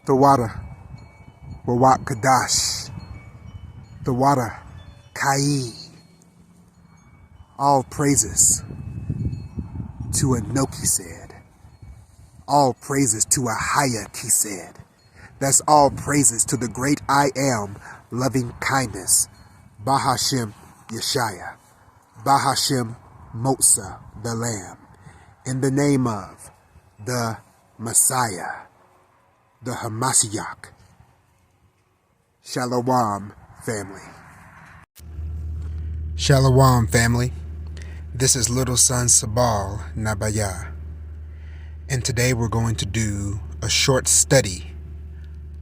The water, Wawat Kadash, the water, Kai. All praises to Enoch, he said. All praises to Ahayek, he said. That's all praises to the great I am, loving kindness, Bahashem Yeshaya, Bahashem Motsa, the Lamb, in the name of the Messiah, the Hamashiach. Shalom, family. Shalom, family. This is little son Sabal Nabaya, and today we're going to do a short study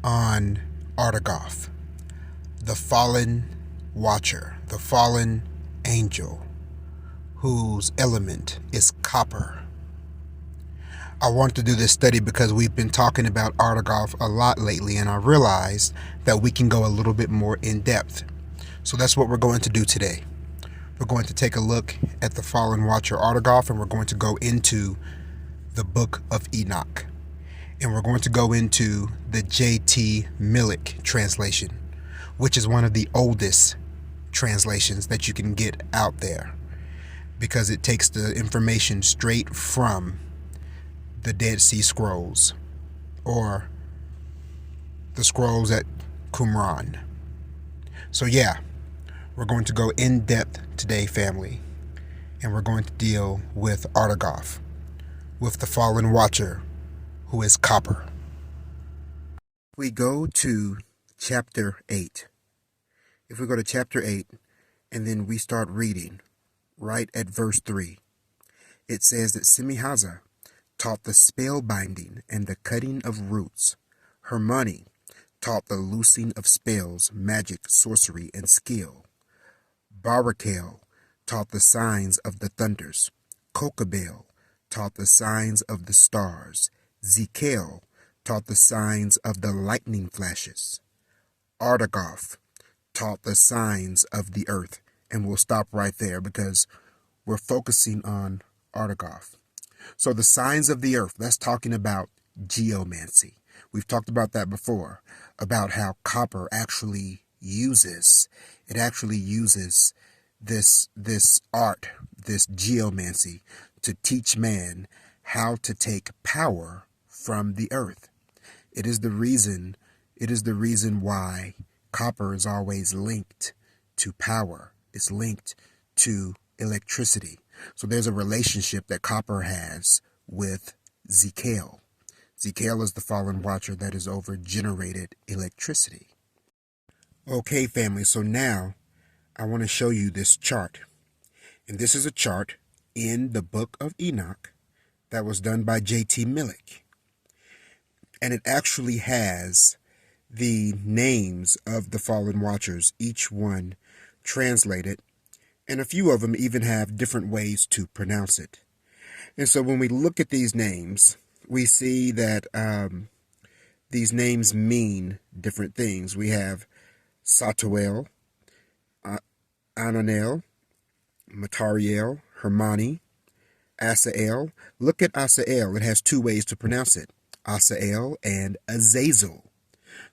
on Artagoph, the fallen watcher, the fallen angel, whose element is copper. I want to do this study because we've been talking about Artagoph a lot lately, and I realized that we can go a little bit more in depth. So that's what we're going to do today. We're going to take a look at the fallen watcher Artagoph, and we're going to go into the Book of Enoch. And we're going to go into the J.T. Milik translation, which is one of the oldest translations that you can get out there, because it takes the information straight from the Dead Sea Scrolls, or the scrolls at Qumran. So yeah, we're going to go in depth today, family, and we're going to deal with Artagoph, with the fallen watcher, who is copper. We go to chapter 8. If we go to chapter 8, and then we start reading right at verse 3, it says that Simaz taught the spell binding and the cutting of roots. Hermione taught the loosing of spells, magic, sorcery, and skill. Barakel taught the signs of the thunders. Kokabel taught the signs of the stars. Zekel taught the signs of the lightning flashes. Artagoph taught the signs of the earth. And we'll stop right there because we're focusing on Artagoph. So the signs of the earth, that's talking about geomancy. We've talked about that before, about how copper actually uses this art, this geomancy, to teach man how to take power from the earth. It is the reason why copper is always linked to power. It's linked to electricity. So there's a relationship that copper has with Zekel. Zekel is the fallen watcher that is over generated electricity. Okay, family, so now I want to show you this chart. And this is a chart in the Book of Enoch that was done by J.T. Milik. And it actually has the names of the fallen watchers, each one translated, and a few of them even have different ways to pronounce it. And so when we look at these names, we see that these names mean different things. We have Satuel, Ananel, Matariel, Hermione, Asael. Look at Asael. It has two ways to pronounce it, Asael and Azazel.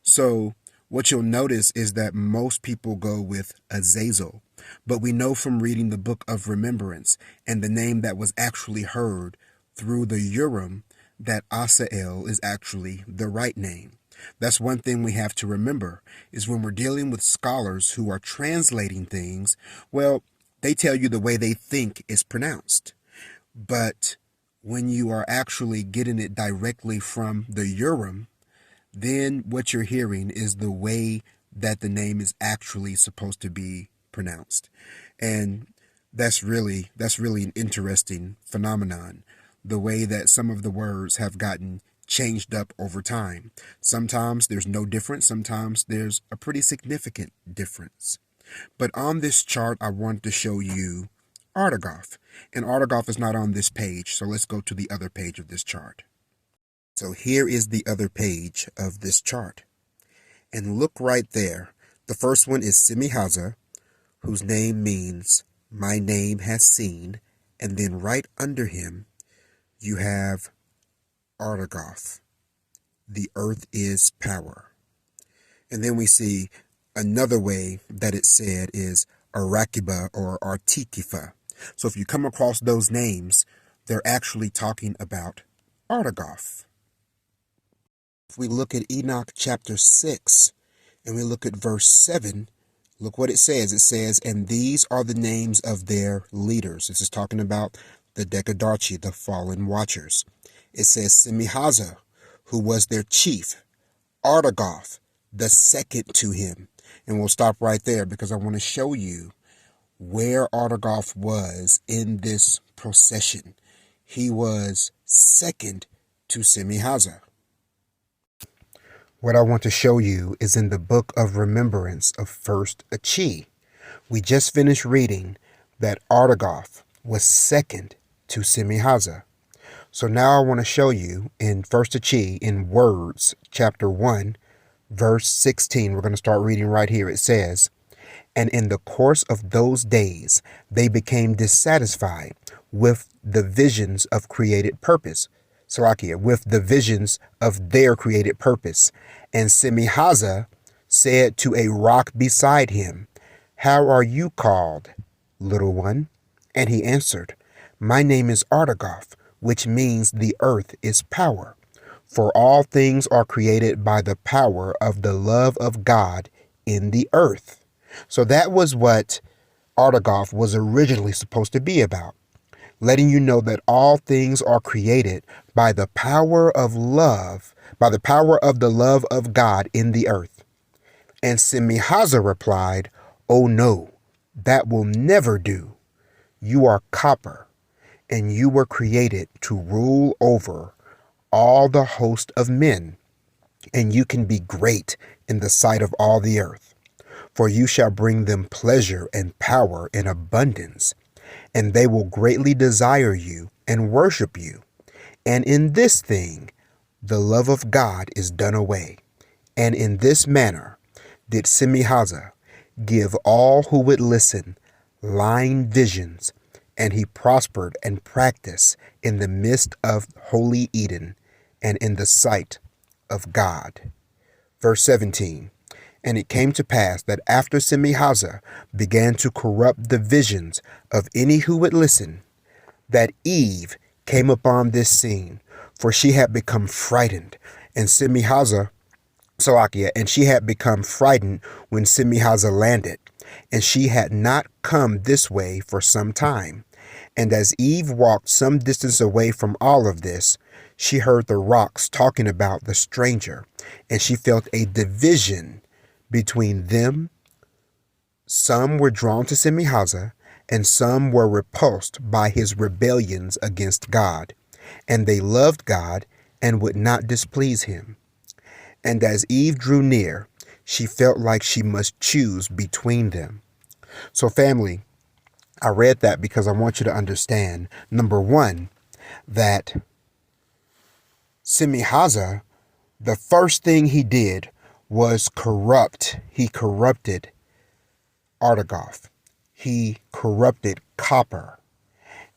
So what you'll notice is that most people go with Azazel. But we know from reading the Book of Remembrance and the name that was actually heard through the Urim that Asael is actually the right name. That's one thing we have to remember, is when we're dealing with scholars who are translating things, well, they tell you the way they think is pronounced. But when you are actually getting it directly from the Urim, then what you're hearing is the way that the name is actually supposed to be pronounced. And that's really an interesting phenomenon, the way that some of the words have gotten changed up over time. Sometimes there's no difference, sometimes there's a pretty significant difference. But on this chart, I want to show you Artagoph, and Artagoph is not on this page, so let's go to the other page of this chart. So here is the other page of this chart, and look right there. The first one is Simaz, whose name means my name has seen, and then right under him you have Artagoph, the earth is power. And then we see another way that it's said is Arakiba or Artikifa. So if you come across those names, they're actually talking about Artagoph. If we look at Enoch chapter 6 and we look at verse 7, look what it says. It says, and these are the names of their leaders. This is talking about the Decadarchi, the fallen watchers. It says Semihaza, who was their chief, Artagoph, the second to him. And we'll stop right there because I want to show you where Artagoph was in this procession. He was second to Semihaza. What I want to show you is in the Book of Remembrance of First Achi. We just finished reading that Artagoph was second to Semihaza. So now I want to show you in First Achi in Words, chapter 1, verse 16. We're going to start reading right here. It says, and in the course of those days, they became dissatisfied with the visions of created purpose. Salakia, with the visions of their created purpose. And Semihaza said to a rock beside him, how are you called, little one? And he answered, my name is Artagoph, which means the earth is power. For all things are created by the power of the love of God in the earth. So that was what Artagoph was originally supposed to be about. Letting you know that all things are created by the power of love, by the power of the love of God in the earth. And Semihaza replied, oh no, that will never do. You are copper, and you were created to rule over all the host of men, and you can be great in the sight of all the earth. For you shall bring them pleasure and power in abundance, and they will greatly desire you and worship you. And in this thing, the love of God is done away. And in this manner did Semihaza give all who would listen lying visions, and he prospered and practiced in the midst of holy Eden and in the sight of God. Verse 17. And it came to pass that after Semihaza began to corrupt the visions of any who would listen, that Eve came upon this scene, for she had become frightened, and she had become frightened when Semihaza landed, and she had not come this way for some time. And as Eve walked some distance away from all of this, she heard the rocks talking about the stranger, and she felt a division between them. Some were drawn to Semihaza, and some were repulsed by his rebellions against God, and they loved God and would not displease him. And as Eve drew near, she felt like she must choose between them. So family, I read that because I want you to understand, number one, that Semihaza, the first thing he did was corrupt. He corrupted Artagoph. He corrupted copper.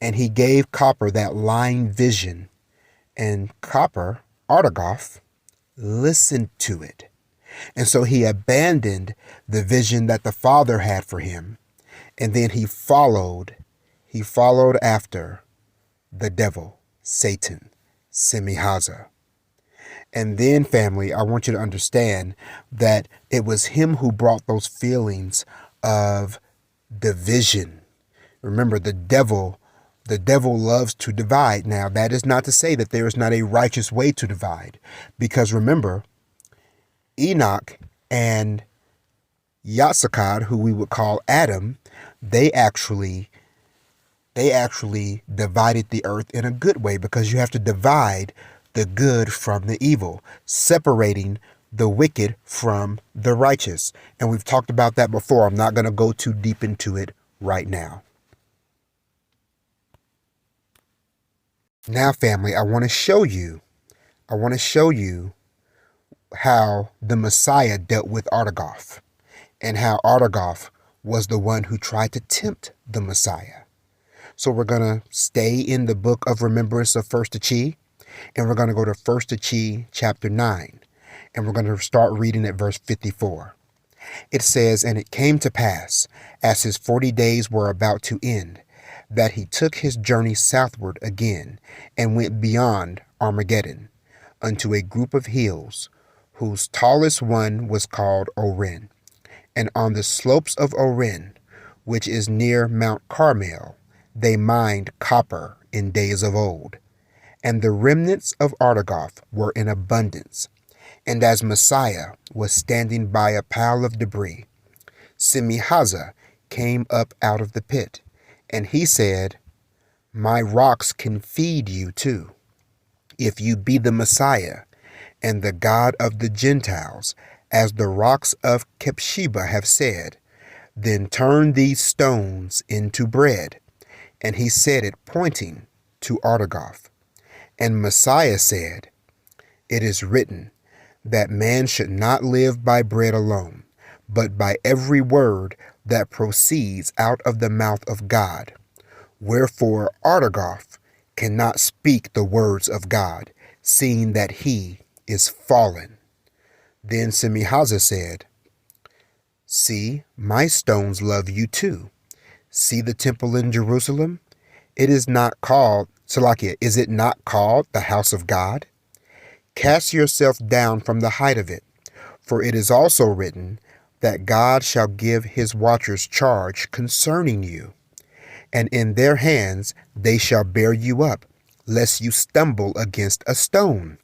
And he gave copper that lying vision. And copper, Artagoph, listened to it. And so he abandoned the vision that the Father had for him. And then he followed after the devil, Satan, Semihaza. And then, family, I want you to understand that it was him who brought those feelings of division. Remember, the devil loves to divide. Now, that is not to say that there is not a righteous way to divide. Because remember, Enoch and Yatsakad, who we would call Adam, they actually divided the earth in a good way, because you have to divide the good from the evil, separating the wicked from the righteous. And we've talked about that before. I'm not going to go too deep into it right now. Now, family, I want to show you how the Messiah dealt with Artagoph, and how Artagoph was the one who tried to tempt the Messiah. So we're going to stay in the Book of Remembrance of First Achi, And we're going to go to 1 Chi chapter 9, and we're going to start reading at verse 54. It says, "And it came to pass, as his 40 days were about to end, that he took his journey southward again, and went beyond Armageddon, unto a group of hills, whose tallest one was called Oren. And on the slopes of Oren, which is near Mount Carmel, they mined copper in days of old. And the remnants of Artagoph were in abundance. And as Messiah was standing by a pile of debris, Simaz came up out of the pit, and he said, My rocks can feed you too, if you be the Messiah and the God of the Gentiles, as the rocks of Kepsheba have said, then turn these stones into bread. And he said it, pointing to Artagoph. And Messiah said, It is written, that man should not live by bread alone, but by every word that proceeds out of the mouth of God. Wherefore Artagoph cannot speak the words of God, seeing that he is fallen. Then Simaz said, See, my stones love you too. See the temple in Jerusalem? It is not called, Salakia, is it not called the house of God? Cast yourself down from the height of it, for it is also written that God shall give his watchers charge concerning you, and in their hands they shall bear you up, lest you stumble against a stone.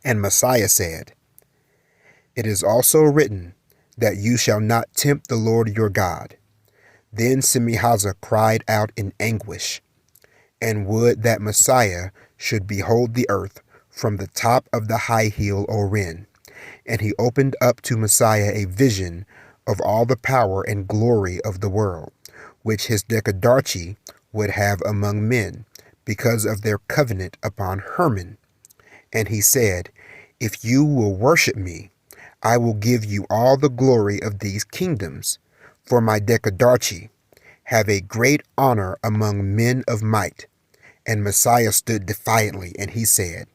And Messiah said, It is also written that you shall not tempt the Lord your God. Then Simaz cried out in anguish, and would that Messiah should behold the earth from the top of the high hill Oren. And he opened up to Messiah a vision of all the power and glory of the world, which his decadarchy would have among men, because of their covenant upon Hermon. And he said, If you will worship me, I will give you all the glory of these kingdoms, for my decadarchy have a great honor among men of might. And Messiah stood defiantly, and he said,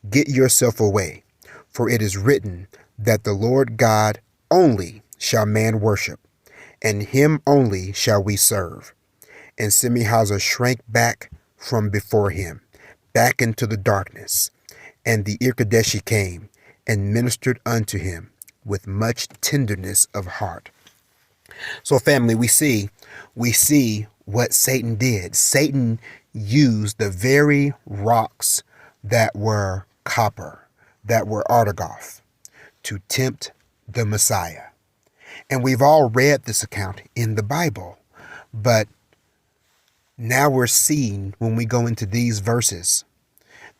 Get yourself away, for it is written that the Lord God only shall man worship, and him only shall we serve. And Simaz shrank back from before him, back into the darkness. And the Irkadeshi came and ministered unto him with much tenderness of heart. So family, we see what Satan did. Satan used the very rocks that were copper, that were Artagoph, to tempt the Messiah. And we've all read this account in the Bible, but now we're seeing, when we go into these verses,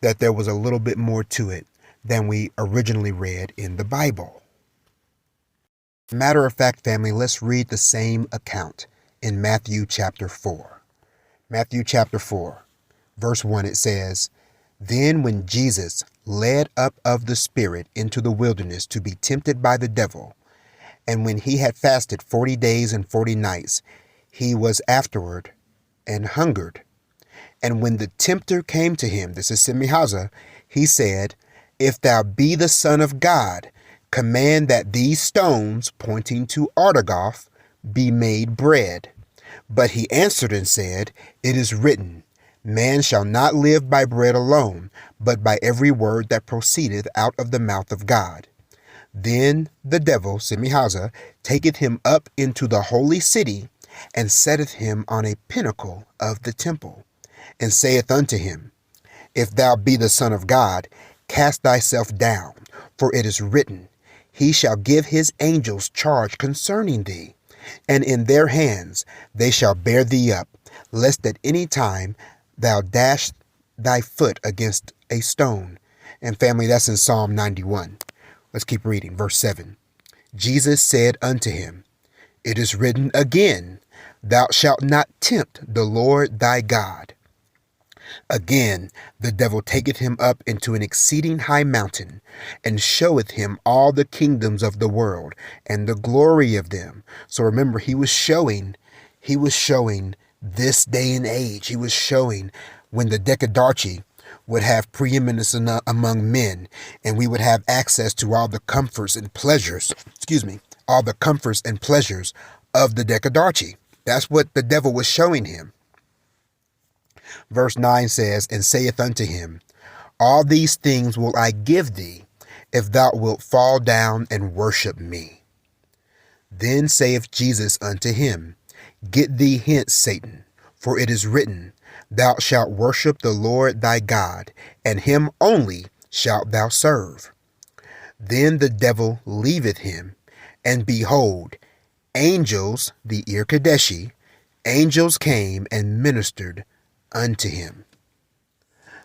that there was a little bit more to it than we originally read in the Bible. Matter of fact, family, let's read the same account in Matthew chapter 4. Matthew chapter 4, verse 1, it says, Then when Jesus led up of the Spirit into the wilderness to be tempted by the devil, and when he had fasted 40 days and 40 nights, he was afterward and hungered. And when the tempter came to him, this is Simaz, he said, If thou be the Son of God, command that these stones, pointing to Artagoph, be made bread. But he answered and said, It is written, Man shall not live by bread alone, but by every word that proceedeth out of the mouth of God. Then the devil, Simaz, taketh him up into the holy city, and setteth him on a pinnacle of the temple, and saith unto him, If thou be the Son of God, cast thyself down, for it is written, He shall give his angels charge concerning thee, and in their hands they shall bear thee up, lest at any time thou dash thy foot against a stone. And family, that's in Psalm 91. Let's keep reading. Verse 7. Jesus said unto him, It is written again, Thou shalt not tempt the Lord thy God. Again, the devil taketh him up into an exceeding high mountain, and showeth him all the kingdoms of the world, and the glory of them. So remember, he was showing this day and age. He was showing when the decadarchy would have preeminence among men, and we would have access to all the comforts and pleasures, all the comforts and pleasures of the Decadarchy. That's what the devil was showing him. Verse 9 says, and saith unto him, all these things will I give thee, if thou wilt fall down and worship me. Then saith Jesus unto him, get thee hence, Satan, for it is written, thou shalt worship the Lord thy God, and him only shalt thou serve. Then the devil leaveth him, and behold, angels, the Irkadeshi, angels came and ministered unto him.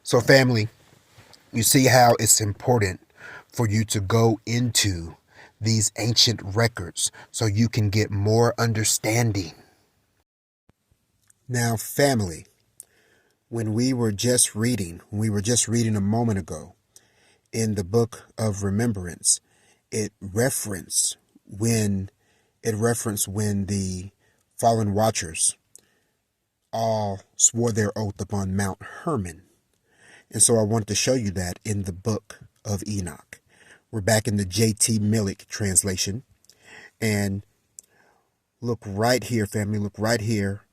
So family, you see how it's important for you to go into these ancient records so you can get more understanding. Now family, when we were just reading a moment ago in the Book of Remembrance, it referenced when the fallen watchers all swore their oath upon Mount Hermon. And so I want to show you that in the Book of Enoch. We're back in the J.T. Milik translation. And look right here, family, look right here.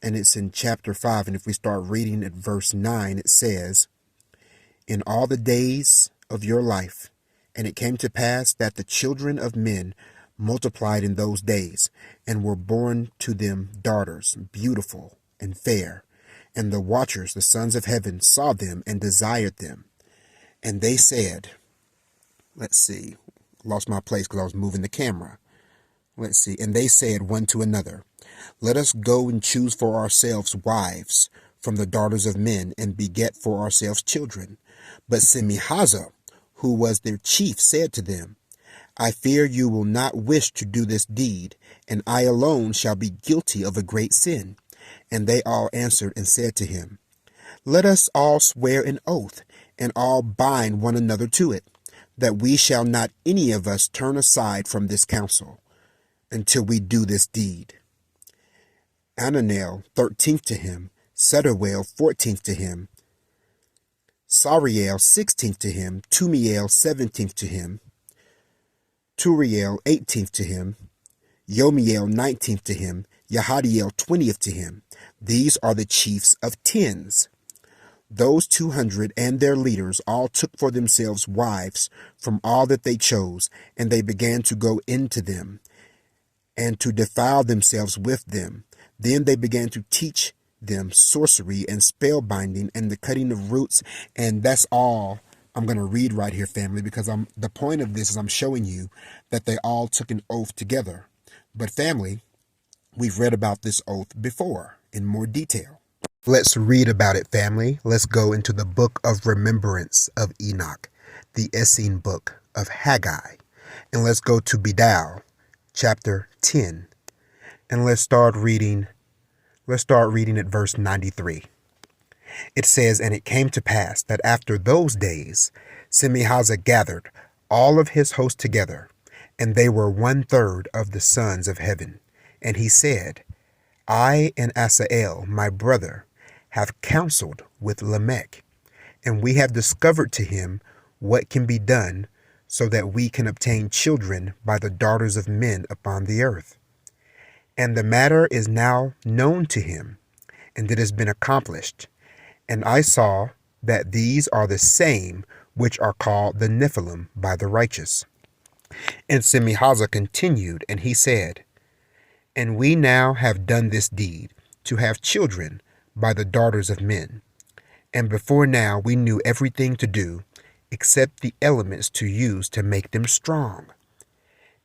And it's in chapter 5. And if we start reading at verse 9, it says, in all the days of your life, and it came to pass that the children of men multiplied in those days, and were born to them daughters, beautiful and fair. And the watchers, the sons of heaven, saw them and desired them. And they said, let's see, lost my place because I was moving the camera. Let's see. And they said one to another, let us go and choose for ourselves wives from the daughters of men, and beget for ourselves children. But Simaz, who was their chief, said to them, I fear you will not wish to do this deed, and I alone shall be guilty of a great sin. And they all answered and said to him, let us all swear an oath, and all bind one another to it, that we shall not any of us turn aside from this counsel, until we do this deed. Ananel 13th to him, Seterwell 14th to him, Sariel 16th to him, Tumiel 17th to him, Turiel 18th to him, Yomiel 19th to him, Yahadiel 20th to him. These are the chiefs of tens. Those 200 and their leaders all took for themselves wives from all that they chose, and they began to go into them, and to defile themselves with them. Then they began to teach them sorcery and spell binding and the cutting of roots. And that's all I'm going to read right here, family, because the point of this is I'm showing you that they all took an oath together. But family, we've read about this oath before in more detail. Let's read about it, family. Let's go into the Book of Remembrance of Enoch, the Essene book of Haggai. And let's go to Bidal, chapter 10. And let's start reading at verse 93. It says, and it came to pass that after those days, Simaz gathered all of his host together, and they were 1/3 of the sons of heaven. And he said, I and Asael, my brother, have counseled with Lamech, and we have discovered to him what can be done, so that we can obtain children by the daughters of men upon the earth. And the matter is now known to him, and it has been accomplished. And I saw that these are the same which are called the Nephilim by the righteous. And Simaz continued, and he said, and we now have done this deed, to have children by the daughters of men. And before now we knew everything to do, except the elements to use to make them strong.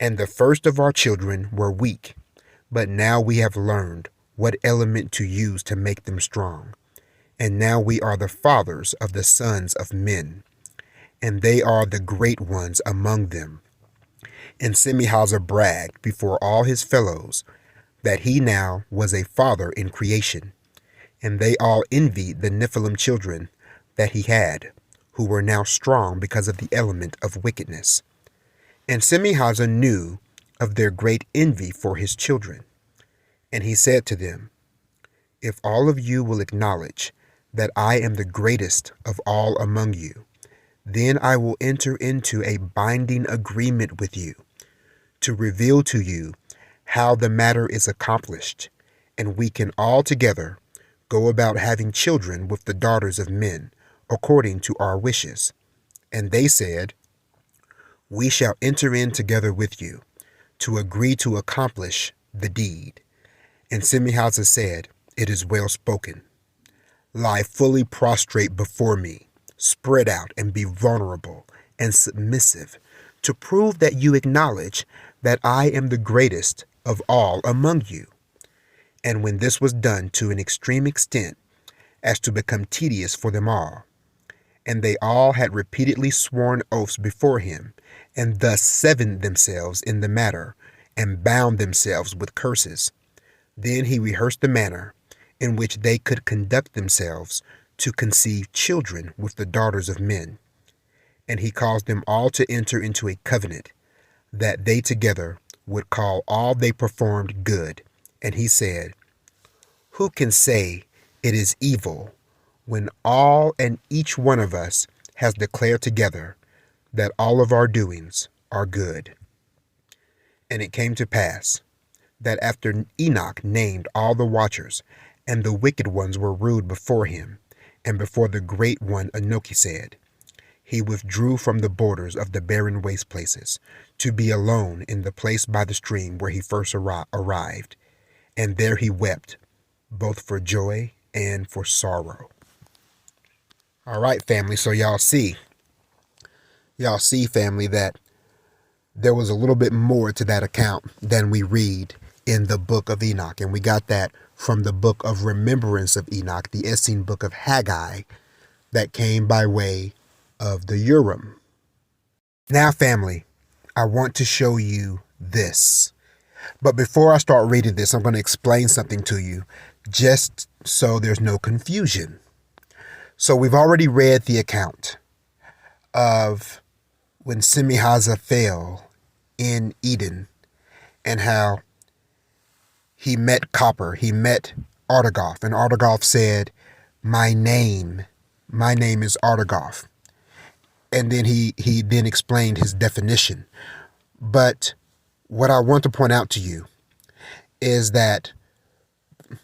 And the first of our children were weak, but now we have learned what element to use to make them strong. And now we are the fathers of the sons of men, and they are the great ones among them. And Simaz bragged before all his fellows that he now was a father in creation. And they all envied the Nephilim children that he had, who were now strong because of the element of wickedness. And Simaz knew of their great envy for his children. And he said to them, if all of you will acknowledge that I am the greatest of all among you. Then I will enter into a binding agreement with you to reveal to you how the matter is accomplished, and we can all together go about having children with the daughters of men, according to our wishes. And they said, We shall enter in together with you, to agree to accomplish the deed. And Simaz said, It is well spoken. Lie fully prostrate before me, spread out and be vulnerable and submissive, to prove that you acknowledge that I am the greatest of all among you. And when this was done to an extreme extent, as to become tedious for them all, and they all had repeatedly sworn oaths before him, and thus severed themselves in the matter, and bound themselves with curses, then he rehearsed the manner in which they could conduct themselves to conceive children with the daughters of men. And he caused them all to enter into a covenant, that they together would call all they performed good. And he said, Who can say it is evil when all and each one of us has declared together that all of our doings are good? And it came to pass that after Enoch named all the watchers, and the wicked ones were rude before him, and before the great one Enoch said, he withdrew from the borders of the barren waste places, to be alone in the place by the stream where he first arrived. And there he wept, both for joy and for sorrow. All right, family, so y'all see, family, that there was a little bit more to that account than we read in the Book of Enoch. And we got that from the Book of Remembrance of Enoch, the Essene Book of Haggai, that came by way of the Urim. Now, family, I want to show you this. But before I start reading this, I'm going to explain something to you, just so there's no confusion. So we've already read the account of when Simaz fell in Eden, and how he met Copper, he met Artagoph, and Artagoph said, my name is Artagoph. And then he then explained his definition. But what I want to point out to you is that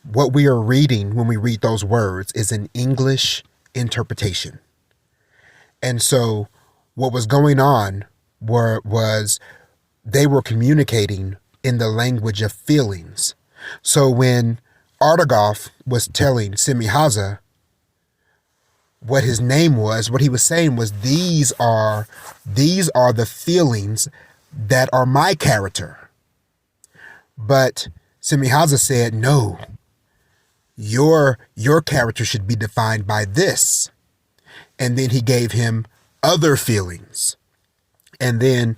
what we are reading when we read those words is an English interpretation. And so what was going on was they were communicating in the language of feelings. So when Artagoph was telling Simaz what his name was, what he was saying was, these are the feelings that are my character. But Simaz said, no, your character should be defined by this. And then he gave him other feelings. And then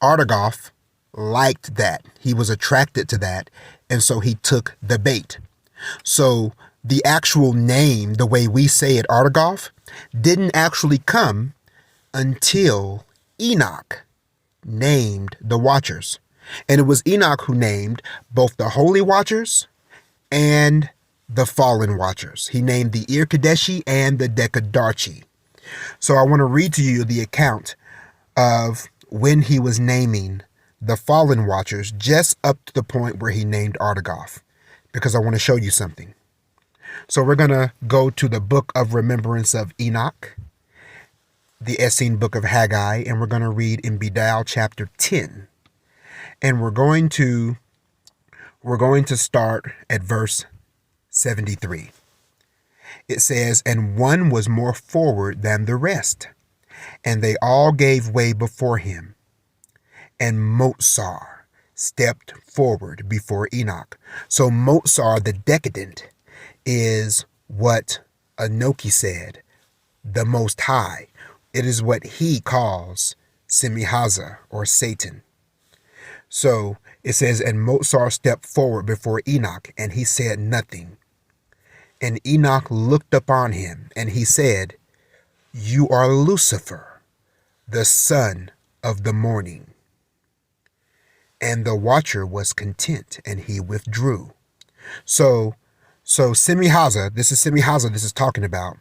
Artagoph liked that. He was attracted to that. And so he took the bait. So the actual name, the way we say it, Artagoph, didn't actually come until Enoch named the watchers. And it was Enoch who named both the holy watchers and the fallen watchers. He named the Ir-Kadeshi and the Dekadarchi. So I want to read to you the account of when he was naming the fallen watchers, just up to the point where he named Artagoph, because I want to show you something. So we're going to go to the Book of Remembrance of Enoch, the Essene Book of Haggai, and we're going to read in Bidal chapter 10. And we're going to start at verse 73. It says, and one was more forward than the rest, and they all gave way before him. And Motsar stepped forward before Enoch. So Motsar, the decadent, is what Enoch said, the Most High. It is what he calls Simaz, or Satan. So it says, and Motsar stepped forward before Enoch, and he said nothing. And Enoch looked upon him, and he said, you are Lucifer, the son of the morning. And the watcher was content, and he withdrew. So So Simaz, this is talking about.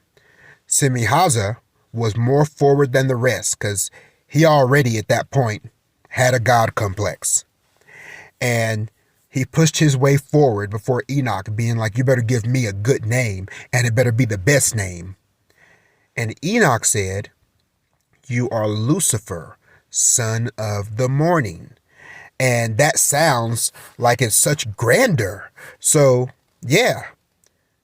Simaz was more forward than the rest because he already at that point had a God complex. And he pushed his way forward before Enoch, being like, you better give me a good name, and it better be the best name. And Enoch said, you are Lucifer, son of the morning. And that sounds like it's such grandeur. So, yeah,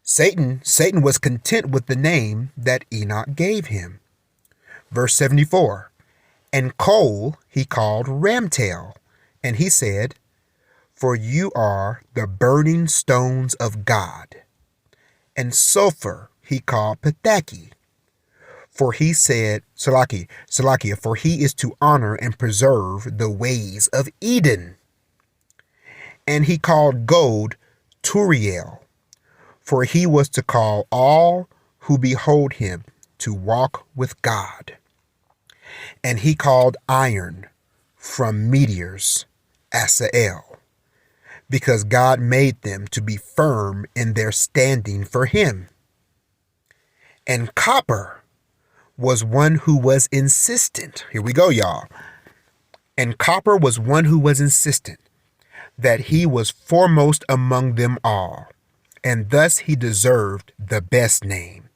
Satan was content with the name that Enoch gave him. Verse 74, and coal he called Ramtail, and he said, for you are the burning stones of God. And sulfur he called Pithaki, for he said, Salakia, for he is to honor and preserve the ways of Eden. And he called gold Turiel, for he was to call all who behold him to walk with God. And he called iron from meteors Asael, because God made them to be firm in their standing for him. And copper was one who was insistent. Here we go, y'all. And copper was one who was insistent that he was foremost among them all, and thus he deserved the best name.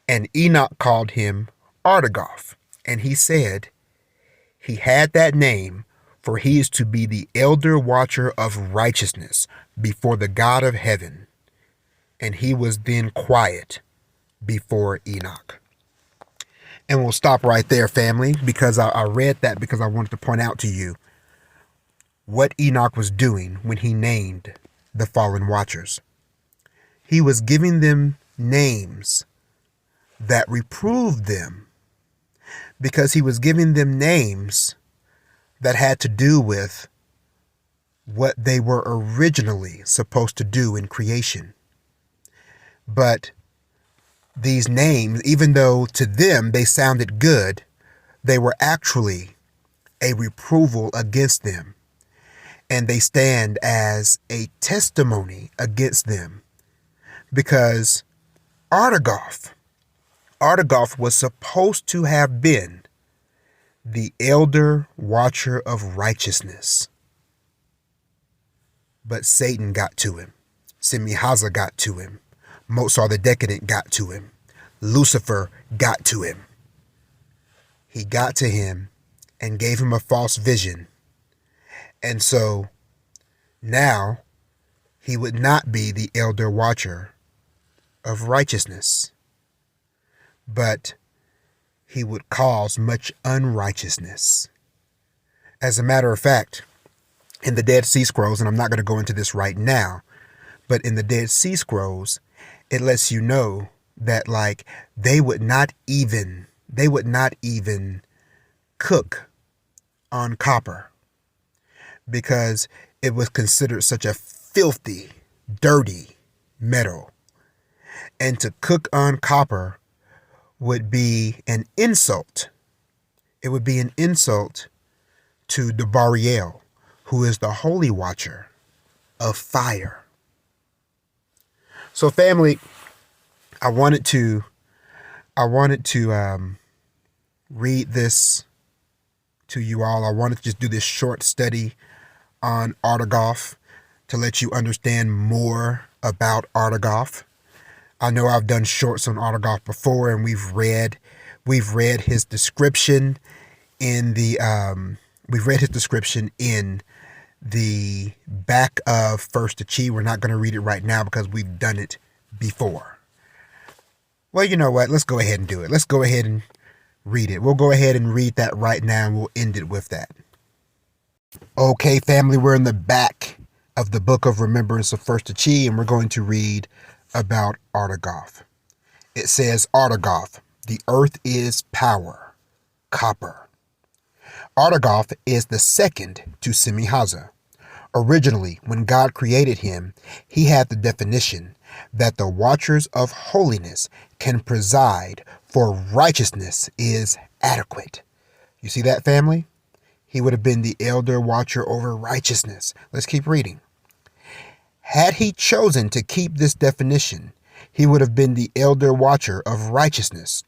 And Enoch called him Artagoph, and he said, he had that name, for he is to be the elder watcher of righteousness before the God of heaven. And he was then quiet before Enoch. And we'll stop right there, family, because I read that because I wanted to point out to you what Enoch was doing when he named the fallen watchers. He was giving them names that reproved them, because he was giving them names that had to do with what they were originally supposed to do in creation. But these names, even though to them they sounded good, they were actually a reproval against them. And they stand as a testimony against them. Because Artagoph was supposed to have been the elder watcher of righteousness. But Satan got to him. Simaz got to him. Mozart the Decadent got to him. Lucifer got to him. He got to him and gave him a false vision. And so now he would not be the elder watcher of righteousness, but he would cause much unrighteousness. As a matter of fact, in the Dead Sea Scrolls, and I'm not going to go into this right now, but in the Dead Sea Scrolls, it lets you know that like they would not even cook on copper, because it was considered such a filthy, dirty metal. And to cook on copper would be an insult. It would be an insult to Dabariel, who is the holy watcher of fire. So family, I wanted to read this to you all. I wanted to just do this short study on Artagoph to let you understand more about Artagoph. I know I've done shorts on Artagoph before, and we've read his description in the back of First Achi. We're not going to read it right now because we've done it before. Well, you know what? Let's go ahead and do it. Let's go ahead and read it. We'll go ahead and read that right now, and we'll end it with that. Okay, family, we're in the back of the Book of Remembrance of First Achi, and we're going to read about Artagoph. It says, Artagoph, the earth is power, copper. Artagoph is the second to Simaz. Originally, when God created him, he had the definition that the watchers of holiness can preside, for righteousness is adequate. You see that, family? He would have been the elder watcher over righteousness. Let's keep reading. Had he chosen to keep this definition, he would have been the elder watcher of righteousness.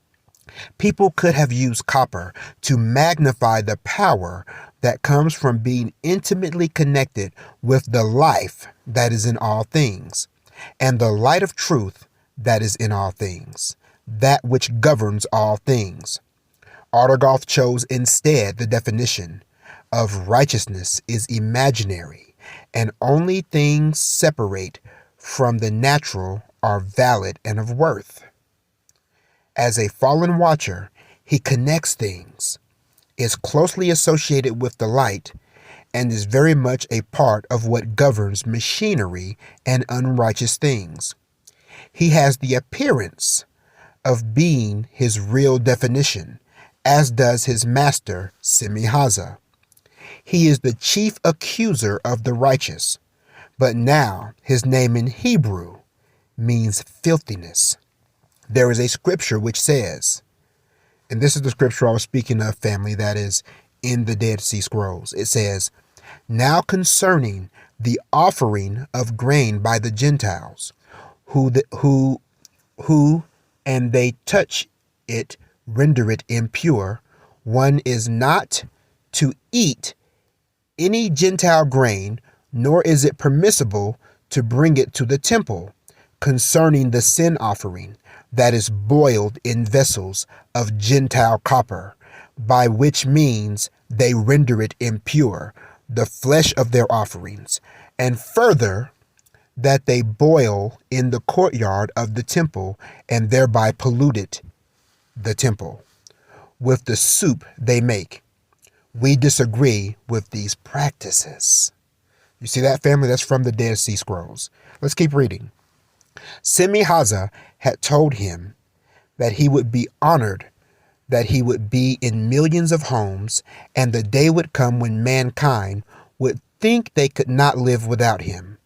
People could have used copper to magnify the power that comes from being intimately connected with the life that is in all things, and the light of truth that is in all things, that which governs all things. Artagoph chose instead the definition of righteousness is imaginary, and only things separate from the natural are valid and of worth. As a fallen watcher, he connects things, is closely associated with the light, and is very much a part of what governs machinery and unrighteous things. He has the appearance of being his real definition, as does his master, Simaz. He is the chief accuser of the righteous, but now his name in Hebrew means filthiness. There is a scripture which says, and this is the scripture I was speaking of, family, that is in the Dead Sea Scrolls. It says, now concerning the offering of grain by the Gentiles, who and they touch it, render it impure. One is not to eat any Gentile grain, nor is it permissible to bring it to the temple, concerning the sin offering that is boiled in vessels of Gentile copper, by which means they render it impure, the flesh of their offerings, and further, that they boil in the courtyard of the temple, and thereby polluted the temple with the soup they make. We disagree with these practices. You see that, family? That's from the Dead Sea Scrolls. Let's keep reading. Simaz had told him that he would be honored, that he would be in millions of homes, and the day would come when mankind would think they could not live without him.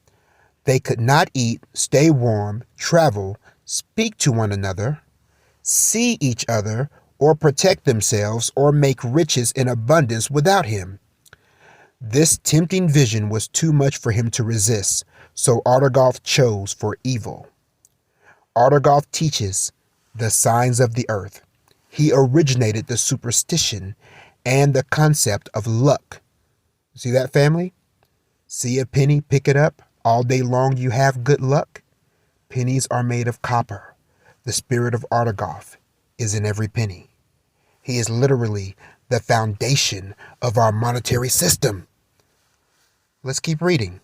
They could not eat, stay warm, travel, speak to one another, see each other, or protect themselves, or make riches in abundance without him. This tempting vision was too much for him to resist, so Artagoph chose for evil. Artagoph teaches the signs of the earth. He originated the superstition and the concept of luck. See that, family? See a penny, pick it up. All day long you have good luck. Pennies are made of copper. The spirit of Artagoph is in every penny. He is literally the foundation of our monetary system. Let's keep reading.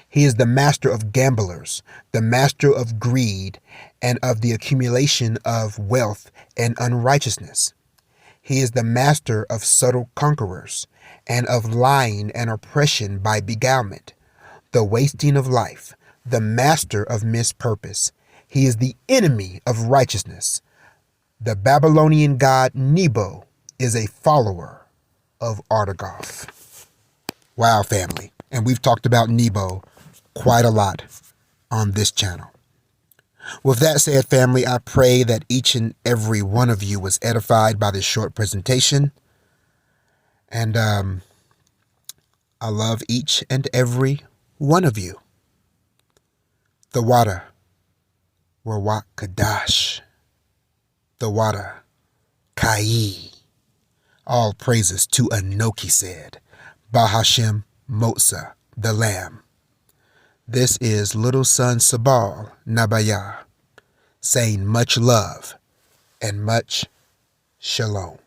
He is the master of gamblers, the master of greed, and of the accumulation of wealth and unrighteousness. He is the master of subtle conquerors, and of lying and oppression by beguilement, the wasting of life, the master of mispurpose. He is the enemy of righteousness. The Babylonian god Nebo is a follower of Artagoph. Wow, family. And we've talked about Nebo quite a lot on this channel. With that said, family, I pray that each and every one of you was edified by this short presentation. And I love each and every one of you. The water, Rawak Kadash. The water, Kai. All praises to Enoch said, Bahashem Motza, the Lamb. This is little son Sabal Nabaya saying much love and much shalom.